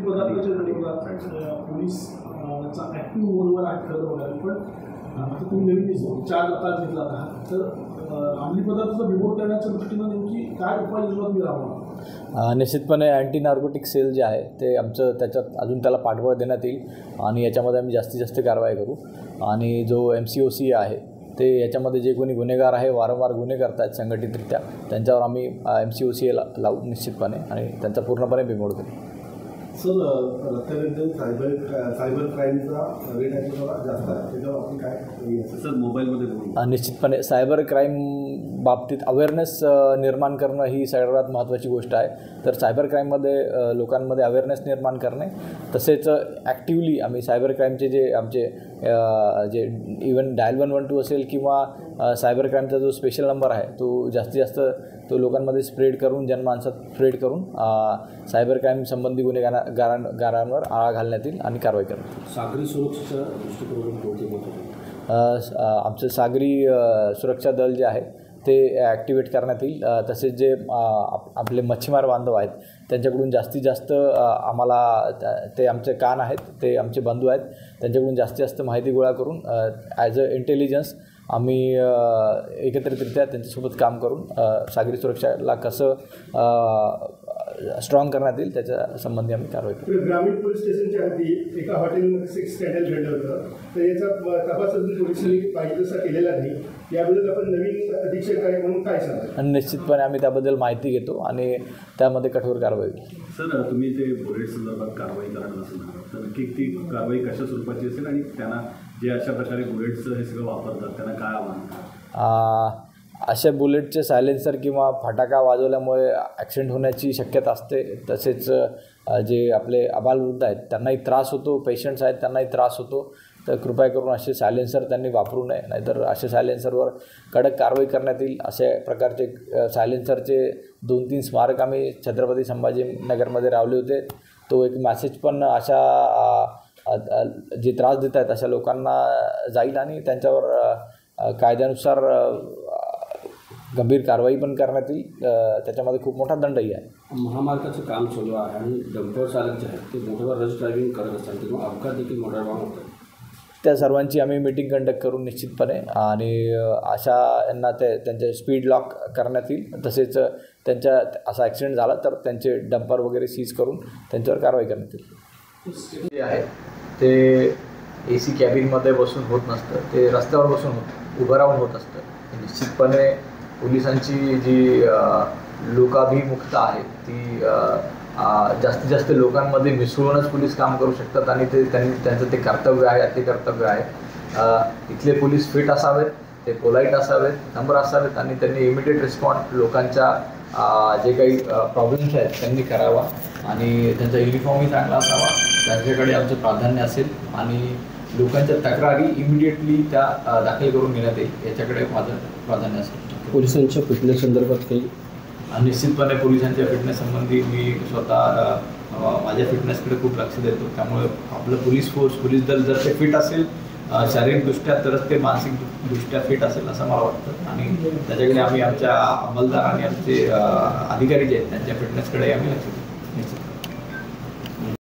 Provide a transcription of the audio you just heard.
अंमली पदार्थाच्या विरोधात पोलीस ॲक्टिव्ह मोडवर आहे खरं बघायला, पण आता तुम्ही नवीन 4 दत्ताच घेतला आहात, तर अंमली पदार्थाचा बिमोड करण्याच्या दृष्टीनं नेमकी काय उपाययोजना तुम्ही राबवा? निश्चितपणे अँटी नार्कोटिक सेल जे आहे ते आमचं त्याच्यात अजून त्याला पाठबळ देण्यात येईल आणि याच्यामध्ये आम्ही जास्तीत जास्त कारवाई करू. आणि जो MCOC आहे ते याच्यामध्ये जे कोणी गुन्हेगार आहे, वारंवार गुन्हे करत आहेत संघटितरित्या, त्यांच्यावर आम्ही MCOC लावू निश्चितपणे आणि त्यांचा पूर्णपणे बिमोड करू. सर, सायबर क्राईमचा रेट आहे थोडा जास्त आहे, त्याच्यावर आपण काय सर मोबाईलमध्ये निश्चितपणे सायबर क्राईम बाबतीत अवेअरनेस निर्माण करणं ही सर्वात महत्त्वाची गोष्ट आहे. तर सायबर क्राईममध्ये लोकांमध्ये अवेअरनेस निर्माण करणे, तसेच ॲक्टिवली आम्ही सायबर क्राईमचे जे आमचे जे इव्हन डायल 112 असेल किंवा सायबर क्राईमचा जो स्पेशल नंबर आहे तो जास्तीत जास्त तो लोकांमध्ये स्प्रेड करून, जनमानसात स्प्रेड करून सायबर क्राईम संबंधी गुन्हेगारांवर आळा घालण्यात येईल आणि कारवाई करण्यात येईल. सागरी सुरक्षेच्या दृष्टिकोनातून कोणते आमचं सागरी सुरक्षा दल जे आहे ते ॲक्टिवेट करण्यात येईल. तसेच जे आपले मच्छीमार बांधव आहेत त्यांच्याकडून जास्तीत जास्त आम्हाला ते आमचे कान आहेत, ते आमचे बंधू आहेत, त्यांच्याकडून जास्तीत जास्त माहिती गोळा करून ॲज अ इंटेलिजन्स आम्ही एकत्रितरित्या त्यांच्यासोबत काम करून सागरी सुरक्षाला कसं स्ट्रॉंग करण्यात येईल त्याच्या संबंधी आम्ही कारवाई करू. ग्रामीण पोलीस स्टेशनच्या हद्दीत एका हॉटेलमध्ये सेक्स स्कॅन्डल घडलं होतं, तर याचा तपास अजून पोलिसांनी पाहिजे तसा केलेला नाही. याबद्दल आपण नवीन अधीक्षक आहे म्हणून काय सांगाल? आणि निश्चितपणे आम्ही त्याबद्दल माहिती घेतो आणि त्यामध्ये कठोर कारवाई होईल. सर, तुम्ही ते बुलेट संदर्भात कारवाई करणार असेल तर नक्की ती कारवाई कशा स्वरूपाची असेल आणि त्यांना जे अशा प्रकारे बुलेट्सचं हे सगळं वापरतात त्यांना काय आव्हान? अशा बुलेटचे सायलेन्सर किंवा फटाका वाजवल्यामुळे ॲक्सिडेंट होण्याची शक्यता असते. तसेच जे आपले आबालवृद्ध आहेत त्यांनाही त्रास होतो, पेशंट्स आहेत त्यांनाही त्रास होतो. तर कृपया करून असे सायलेन्सर त्यांनी वापरू नये, नाहीतर असे सायलेन्सरवर कडक कारवाई करण्यात येईल. अशा प्रकारचे सायलेन्सरचे 2-3 स्मारक आम्ही छत्रपती संभाजीनगरमध्ये लावले होते. तो एक मॅसेज पण अशा जे त्रास देत आहेत अशा लोकांना जाईल आणि त्यांच्यावर कायद्यानुसार गंभीर कारवाई पण करण्यात येईल. त्याच्यामध्ये खूप मोठा दंडही आहे. महामार्गाचं काम चालू आहे आणि डंपर चालक जे आहेत ते मोठ्यावर रश ड्रायव्हिंग करत असतात, तेव्हा अपघात देखील मोठ्या प्रमाणात होतात. त्या सर्वांची आम्ही मीटिंग कंडक्ट करून निश्चितपणे आणि अशा यांना त्यांचे स्पीड लॉक करण्यात येईल. तसेच त्यांच्या असा ॲक्सिडेंट झाला तर त्यांचे डंपर वगैरे सीज करून त्यांच्यावर कारवाई करण्यात येईल. जे आहे ते AC कॅबिनमध्ये बसून होत नसतं, ते रस्त्यावर बसून उभं राहून होत असतं. निश्चितपणे पोलिसांची जी लोकाभिमुखता आहे ती जास्तीत जास्त लोकांमध्ये मिसळूनच पोलीस काम करू शकतात आणि त्यांचं ते कर्तव्य आहे, ते कर्तव्य आहे. इथले पोलीस फिट असावेत, ते पोलाईट असावेत, नम्र असावेत आणि त्यांनी इमिडिएट रिस्पॉन्ड लोकांच्या जे काही प्रॉब्लेम्स आहेत त्यांनी करावा आणि त्यांचा युनिफॉर्मही चांगला असावा. त्यांच्याकडे आमचं प्राधान्य असेल आणि लोकांच्या तक्रारी इमिडिएटली त्या दाखल करून घेण्यात येईल याच्याकडे माझं प्राधान्य असेल. पोलिसांच्या फिटनेस संदर्भात काही? निश्चितपणे पोलिसांच्या फिटनेस संबंधी मी स्वतः माझ्या फिटनेसकडे खूप लक्ष देतो. त्यामुळे आपलं पोलीस दल जर ते फिट असेल शारीरिकदृष्ट्या तरच ते मानसिकदृष्ट्या फिट असेल असं मला वाटतं आणि त्याच्याकडे आम्ही आमच्या अंमलदार आणि आमचे अधिकारी जे आहेत त्यांच्या फिटनेसकडे आम्ही लक्ष देतो.